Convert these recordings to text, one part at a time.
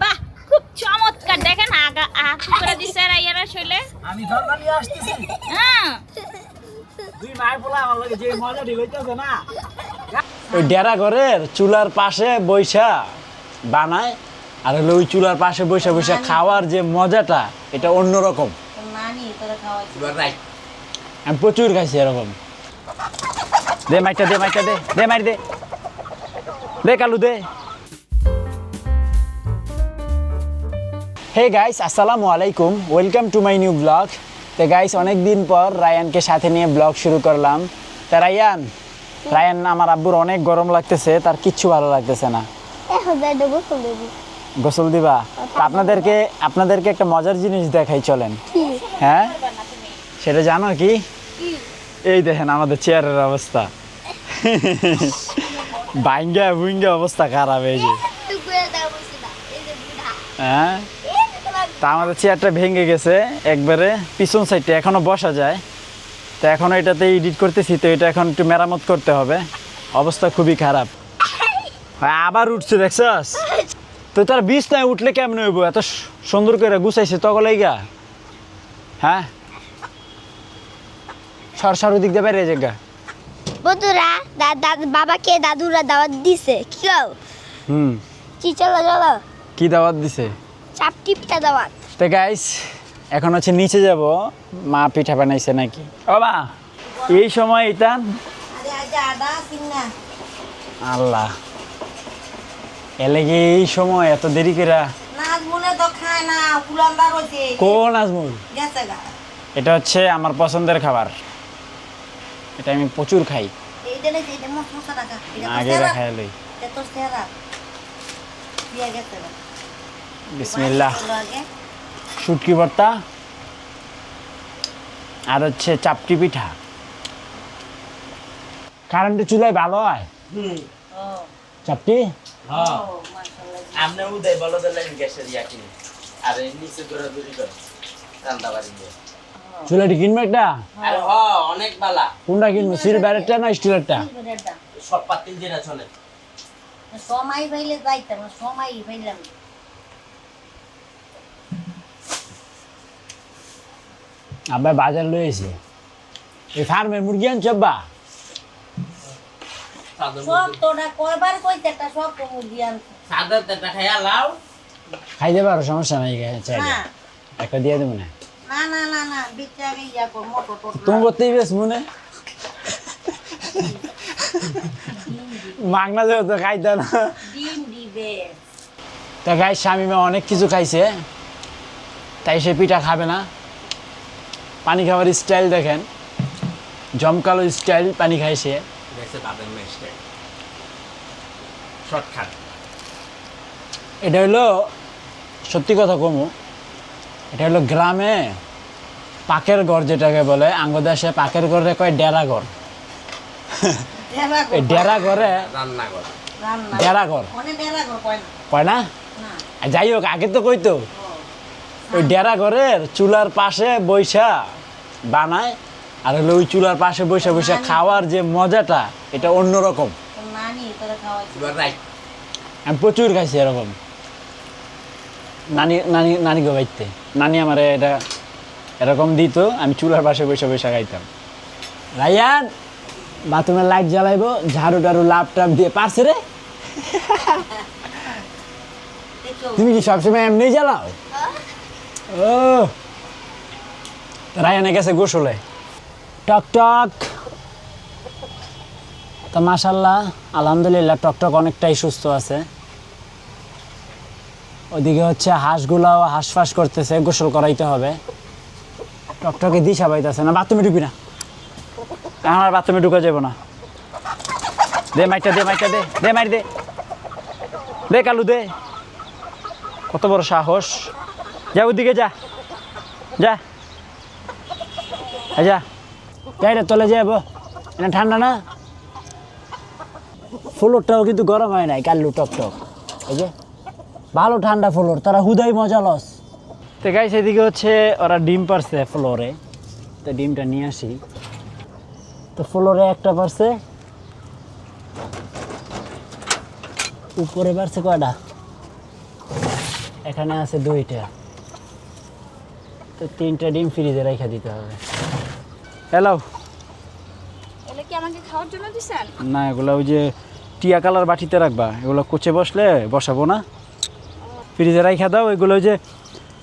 বাহ খুব চমৎকার দেখেন আগা করে দিছে রাইয়ারা শৈলে আমি ঠান্ডা নিয়ে আসতেছি হ্যাঁ দুই মায়ের পোলা আমার লাগে যে মজা ঢিলাইতেছে না ওই ডেরা ঘরের চুলার পাশে বৈশা বানায় আর হলো ওই চুলার পাশে বৈশা বৈশা খাওয়ার যে মজাটা এটা অন্যরকম। নানি তোরা খাওয়াই আমি প্রচুর খাইছি এরকম। দে মাইটা দে মাইটা দে দে মাইর দে দে কালু দে। হে গাইস আসসালামু আলাইকুম, welcome to my new blog. তো গাইস অনেক দিন পর রায়ানকে সাথে নিয়ে ব্লগ শুরু করলাম। তা রায়ান আমার আব্বুর অনেক গরম লাগতেছে, তার কিচ্ছু ভালো লাগতেছে না। গোসল দিবা? তা আপনাদেরকে একটা মজার জিনিস দেখাই, চলেন। হ্যাঁ সেটা জানো কি? এই দেখেন আমাদের চেয়ারের অবস্থা বাইঙ্গা বুইঙ্গা অবস্থা খারাপ। এই যে হ্যাঁ, তা আমাদের চেয়ারটা ভেঙে গেছে একবারে পিছন সাইডে, এখনো বসা যায়। তো এখনো এটাতে এডিট করতেছি, তো এটা এখন একটু মেরামত করতে হবে, অবস্থা খুবই খারাপ। আবার উঠছে দেখছস? তো তার বিষ নাই উঠলে কেমন হইব? এত সুন্দর করে গুছাইছে তগলেই গা। হ্যাঁ সরসার দিক দিয়ে বাইরে জায়গা বন্ধুরা বাবাকে দাদুরা দাওয়াত দিছে কি গাও কি চলো চলো কি দাওয়াত দিছে? চাপটি পিঠা দাওয়াত। তো গাইস এখন হচ্ছে নিচে যাব, মা পিঠা বানাইছে নাকি। ও মা এই সময় এটা আল্লাহ এলেগে এই সময় এত দেরি করে কোন আজমুল? এটা হচ্ছে আমার পছন্দের খাবার, এটা আমি প্রচুর খাই। আগে রাখা এলোই বিসমিল্লাহ। শুটকি ভর্তা আর হচ্ছে চাপটি পিঠা। কারেন্টের চুলায় ভালো হয় চাপটি। আমনে উদয় বলদের লাইন গ্যাসের ইয়াকি আর নিচে দৌড়াদৌড়ি করে রান্না বাড়ি দিয়ে। চুলাটি কিনবে একটা? আরে হ অনেক বালা। কোনটা কিনবো, সিলভারেরটা না স্টিলেরটা? সব পাতিল যেটা চলে সময় পাইলে যাইতাম, সময় পাইলাম। আব্বা বাজার লয়েছে এই ফার্মের মুরগি আনছ আব্বা? সব তোরা কয়বার কইতে একটা সব মুরগি আনছে। সাদা তেটা খাইয়া লাও। খাইতে পারো, সমস্যা নাই, চাইলে না একটা দিয়ে দেবো না। না না না না বিচে আগে ইয়া কর মোটর টোট তুমি করতেই বেশ মনে মাগনা যেহেতু খাইতে না। ডিম দিবে। তা গাই স্বামীমা অনেক কিছু খাইছে, তাই সে পিঠা খাবে না। পানি খাবার স্টাইল দেখেন, জমকালো স্টাইল পানি খাইছে। দেখছে তাদের মেশটা শর্টকাট। এটা হলো সত্যি কথা কমু, এটা হলো গ্রামে পাকের ঘর যেটাকে বলে, আঙ্গদেশে পাকের ঘরে কয় ডেরা ঘর। এই ডেরা ঘরে রান্না করে রান্না ডেরা ঘর কোনে ডেরা কর কয় না। কয় না? না আর যাই হোক আগে তো কইতো ওই ডেরা ঘরের চুলার পাশে বৈশা বানায় আর হলো ওই চুলার পাশে বৈশা বৈশা খাওয়ার যে মজাটা এটা অন্যরকম। তোর নানি তোরা খাওয়াই। এবার রাইট আমি প্রচুর খাইছি এরকম। নানি গো বাইতে নানি আমার এটা এরকম দিত, আমি চুলার পাশে বৈশা বৈশা খাইতাম। রায়ান বাথরুমের লাইট জ্বালাইবো, ঝাড়ু টাড়ু লাভ টাপ দিয়ে পারছে রে। তুমি কি সবসময় এমনি জ্বালাও? ও রায়ানে গেছে গোসলে। টক টক। তা মাশাল্লাহ আলহামদুলিল্লাহ টকটক অনেকটাই সুস্থ আছে। ওদিকে হচ্ছে হাঁসগুলাও হাঁসফাঁস করতেছে, গোসল করাইতে হবে। টকটকে দিশা পাইতেছে না, বাথরুমে ঢুকবি না, আমার বাথরুমে ঢুকা যাবো না। দে মাইটা দে মাইটা দে দে মাইর দে দে কালু দে। কত বড় সাহস! যা ওদিকে যা যা যা যাই রে, তলে যাবো, এটা ঠান্ডা না। ফ্লোরটাও কিন্তু গরম হয় নাই, কাল্লু টকটক। এই যে ভালো ঠান্ডা ফ্লোর, তারা হুদাই মজা লস। তো গাইস এদিকে হচ্ছে ওরা ডিম পারছে ফ্লোরে, তো ডিমটা নিয়ে আসি। তো ফ্লোরে একটা পারছে, উপরে পারছে কয়টা? এখানে আছে 2টা, তো 3টা ডিম ফ্রিজে রেখে দিতে হবে। হ্যালো, এগুলো কি আমাকে খাওয়ার জন্য দিছেন? না এগুলো ওই যে টিয়া কালার বাটিতে রাখবা, এগুলো কোচে বসলে বসাবো না, ফ্রিজে রাখা দাও। এগুলো ওই যে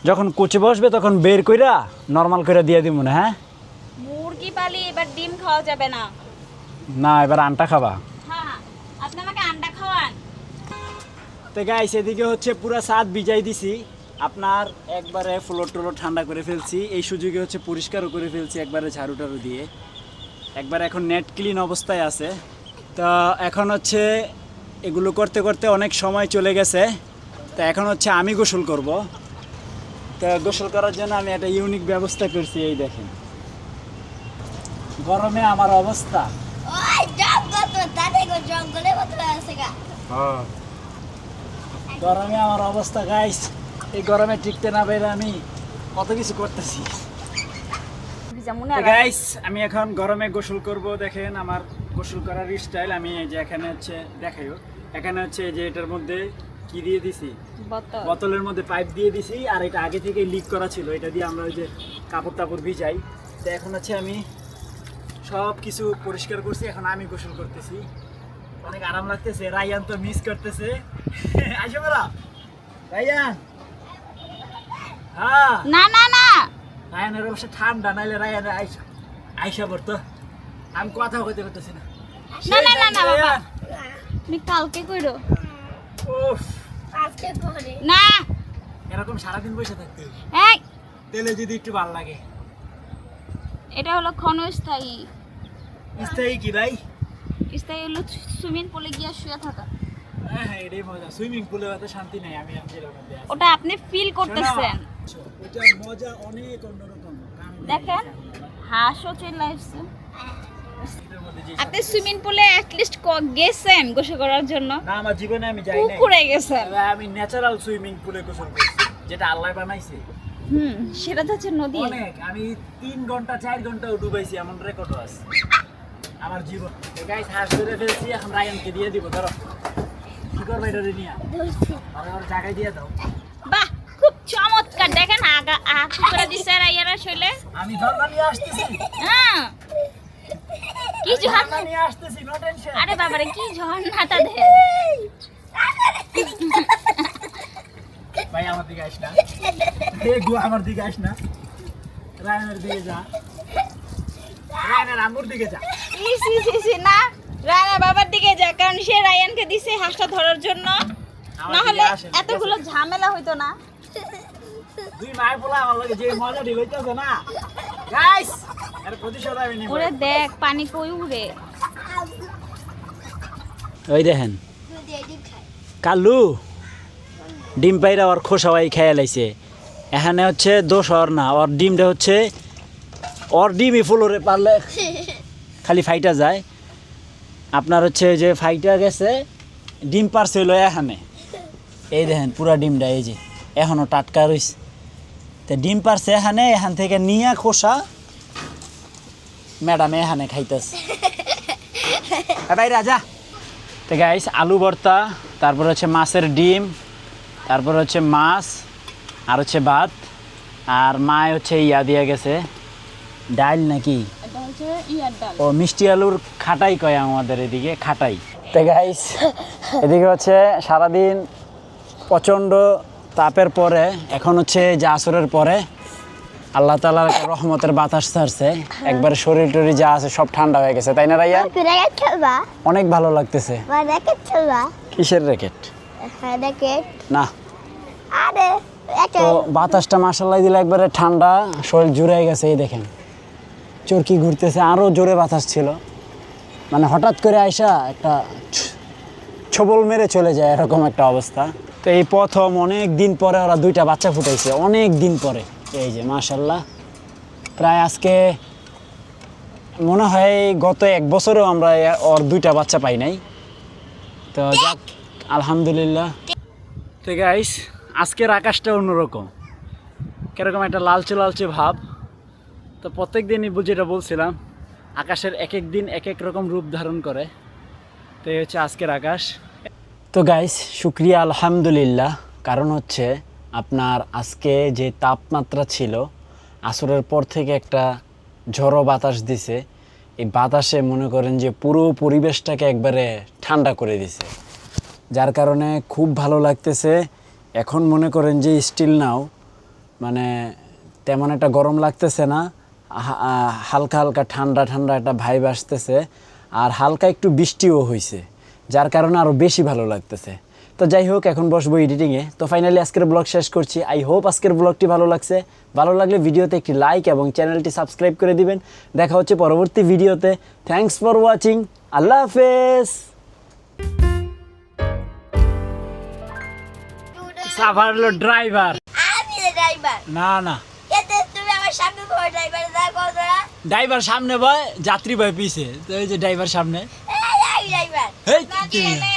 যখন কোচে বসবে তখন বের কইরা নর্মাল করে দিয়ে দিব না। হ্যাঁ মুরগি পালি, এবার ডিম খাওয়া যাবে না। না, এবার আনটা খাবা। হ্যাঁ, আপনি আমাকে আন্ডা খাওয়ান। তো গাইস এদিকে হচ্ছে পুরো ছাদ ভিজাই দিছি, আপনার একবারে ফ্লোর টোলোর ঠান্ডা করে ফেলছি, এই সুযোগে হচ্ছে পরিষ্কারও করে ফেলছি একবারে ঝাড়ু টাড়ু দিয়ে, একবার এখন নেট ক্লিন অবস্থায় আছে। তো এখন হচ্ছে এগুলো করতে করতে অনেক সময় চলে গেছে, তো এখন হচ্ছে আমি গোসল করব। তো গোসল করার জন্য আমি একটা ইউনিক ব্যবস্থা করছি, এই দেখেন গরমে আমার অবস্থা। ওই জঙ্গল তো তাদের জঙ্গলে মতো আছে গা। গরমে আমার অবস্থা গাইস, এই গরমে টিকতে না পেরে আমি কত কিছু করতেছি। মনে গাইস আমি এখন গরমে গোসল করব, দেখেন আমার গোসল করার স্টাইল। আমি এই যে এখানে হচ্ছে দেখাইও, এখানে হচ্ছে যে এটার মধ্যে কি দিয়ে দিছি, বোতলের মধ্যে পাইপ দিয়ে দিছি, আর এটা আগে থেকে লিক করা ছিল, এটা দিয়ে আমরা ওই যে কাপড় টাপড় ভিজাই। তো এখন হচ্ছে আমি সব কিছু পরিষ্কার করছি, এখন আমি গোসল করতেছি, অনেক আরাম লাগতেছে। রায়ান তো মিস করতেছে। আইসো বড় রায়ান। হ্যাঁ না না না, রায়ানের অবশ্য ঠান্ডা, নাইলে রায়ানের আইসা পড়তো। আমি কথা কইতে করতেছি না। না না না না বাবা, তুমি কালকে কইরো। উফ, আজকে করে না, এরকম সারাদিন বসে থাকতে হবে। এই তেলে যদি একটু ভালো লাগে। এটা হলো ক্ষণস্থায়ী। স্থায়ী কি ভাই? স্থায়ী হলো সুইমিং পুলে গিয়ে শুয়ে থাকা। হ্যাঁ এটাই মজা, সুইমিং পুলে এত শান্তি নাই। আমি যেরকম ওটা আপনি ফিল করতেছেন। ওটার মজা অনেক অন্যরকম। দেখেন হাঁসও চলে আসছে। এটার মধ্যে যে আপনি সুইমিং পুলে অ্যাটলিস্ট গেছেন গোসল করার জন্য? না, আমার জীবনে আমি যাই নাই। পুকুরে গেছেন? তবে আমি ন্যাচারাল সুইমিং পুলে গোসল করছি, যেটা আল্লাহ বানাইছে। সেটা তো হচ্ছে নদী। অনেক, আমি 3 ঘন্টা 4 ঘন্টাও ডুবাইছি, এমন রেকর্ডও আছে আমার জীবন। গাইস হাঁস ধরে ফেলছি, এখন রায়ানকে দিয়ে দিব। ধরো কি করবে এটা নিয়ে, আর জায়গায় দিয়ে দাও। বাহ, খুব চমৎকার। দেখেন আগা কি করে দিছে রাইয়ারা শৈলে। আমি ধর্মা নিয়ে আসতেছি। হ্যাঁ, কি ঝর্ণা নিয়ে আসতেছি, নো টেনশন। আরে বাবারে, কি ঝর্ণাটা দেখ। ভাই আমার দিকে আস না, গো আমার দিকে আস না, রায়ানের দিকে যা, রায়ানের আম্মুর দিকে যা। না, রায়না বাবার দিকে যা, কারণ সে রায়ানকে দিছে হাঁসটা ধরার জন্য, না হলে এতগুলো ঝামেলা হইতো না। 2 মায়ের পোলা আমার লাগে যে মজা ঢিলাইতেছে না গাইস, এর প্রতিশোধ আমি নিব। ওরে দেখ পানি কই উড়ে। ওই দেখেন কালু ডিম পাইরা ওর খোসাওয়াই খেয়ে লাইছে। এখানে হচ্ছে দোষ ওর না, ওর ডিমটা হচ্ছে ওর ডিমই ফুলরে পারলে খালি ফাইটা যায়। আপনার হচ্ছে যে ফাইটা গেছে, ডিম পারছে হইলো এখানে, এই দেখেন পুরা ডিমটা এই যে এখনও টাটকা রয়েছে। তো ডিম পারছে এখানে, এখান থেকে নিয়ে খোসা ম্যাডামে এখানে খাইতেছে। ভাই রাজা। তো গাইস আলু ভর্তা, তারপর হচ্ছে মাছের ডিম, তারপর হচ্ছে মাছ, আর হচ্ছে ভাত, আর মায় হচ্ছে ইয়া দিয়ে গেছে ডাল নাকি, ও মিষ্টি আলুর খাটাই কয় আমাদের এদিকে, খাটাই। তো গাইস এদিকে হচ্ছে সারাদিন প্রচণ্ড তাপের পরে, এখন হচ্ছে যে আসরের পরে আল্লাহ তাআলার রহমতের বাতাস ছাড়ছে, একবারে শরীর টরি যা আছে সব ঠান্ডা হয়ে গেছে, তাই না রাইয়া? র্যাকেট খেলবা? অনেক ভালো লাগতেছে। র্যাকেট খেলবা? কিসের র্যাকেট? র্যাকেট না, আরে তো বাতাসটা মাশাআল্লাহ দিলে একবারে ঠান্ডা, শরীর জুড়ে গেছে। এই দেখেন চরকি ঘুরতেছে, আরও জোরে বাতাস ছিল, মানে হঠাৎ করে আইসা একটা ছবল মেরে চলে যায়, এরকম একটা অবস্থা। তো এই প্রথম অনেক দিন পরে ওরা 2টা বাচ্চা ফুটাইছে, অনেক দিন পরে। এই যে মাশাআল্লাহ, প্রায় আজকে মনে হয় গত 1 বছরেও আমরা ওর 2টা বাচ্চা পাই নাই। তো যাক আলহামদুলিল্লাহ। তো গাইস আজকের আকাশটা অন্যরকম, কিরকম একটা লালচে লালচে ভাব। তো প্রত্যেক দিনই যেটা বলছিলাম, আকাশের এক এক দিন এক এক রকম রূপ ধারণ করে। তো এই হচ্ছে আজকের আকাশ। তো গাইস শুক্রিয়া আলহামদুলিল্লাহ, কারণ হচ্ছে আপনার আজকে যে তাপমাত্রা ছিল আসরের পর থেকে একটা ঝড়ো বাতাস দিছে, এই বাতাসে মনে করেন যে পুরো পরিবেশটাকে একবারে ঠান্ডা করে দিছে, যার কারণে খুব ভালো লাগতেছে। এখন মনে করেন যে স্টিল নাও মানে তেমন একটা গরম লাগতেছে না, হালকা হালকা ঠান্ডা ঠান্ডা একটা ভাইব আসতেছে, আর হালকা একটু বৃষ্টিও হয়েছে, যার কারণে আরও বেশি ভালো লাগতেছে। তো যাই হোক, এখন বসবো এডিটিংয়ে। তো ফাইনালি আজকের ব্লগ শেষ করছি। আই হোপ আজকের ব্লগটি ভালো লাগছে। ভালো লাগলে ভিডিওতে একটি লাইক এবং চ্যানেলটি সাবস্ক্রাইব করে দিবেন। দেখা হচ্ছে পরবর্তী ভিডিওতে। Thanks for watching. আল্লাহ হাফেজ। সাফার হলো ড্রাইভার। আমি ড্রাইভার। না না, এতে তুমি আমার সামনে বড় ড্রাইভার যা কথা। ড্রাইভার সামনে বয়, যাত্রী বয় পিছে। তো এই যে ড্রাইভার সামনে। এই ড্রাইভার। এই না দিয়ে নে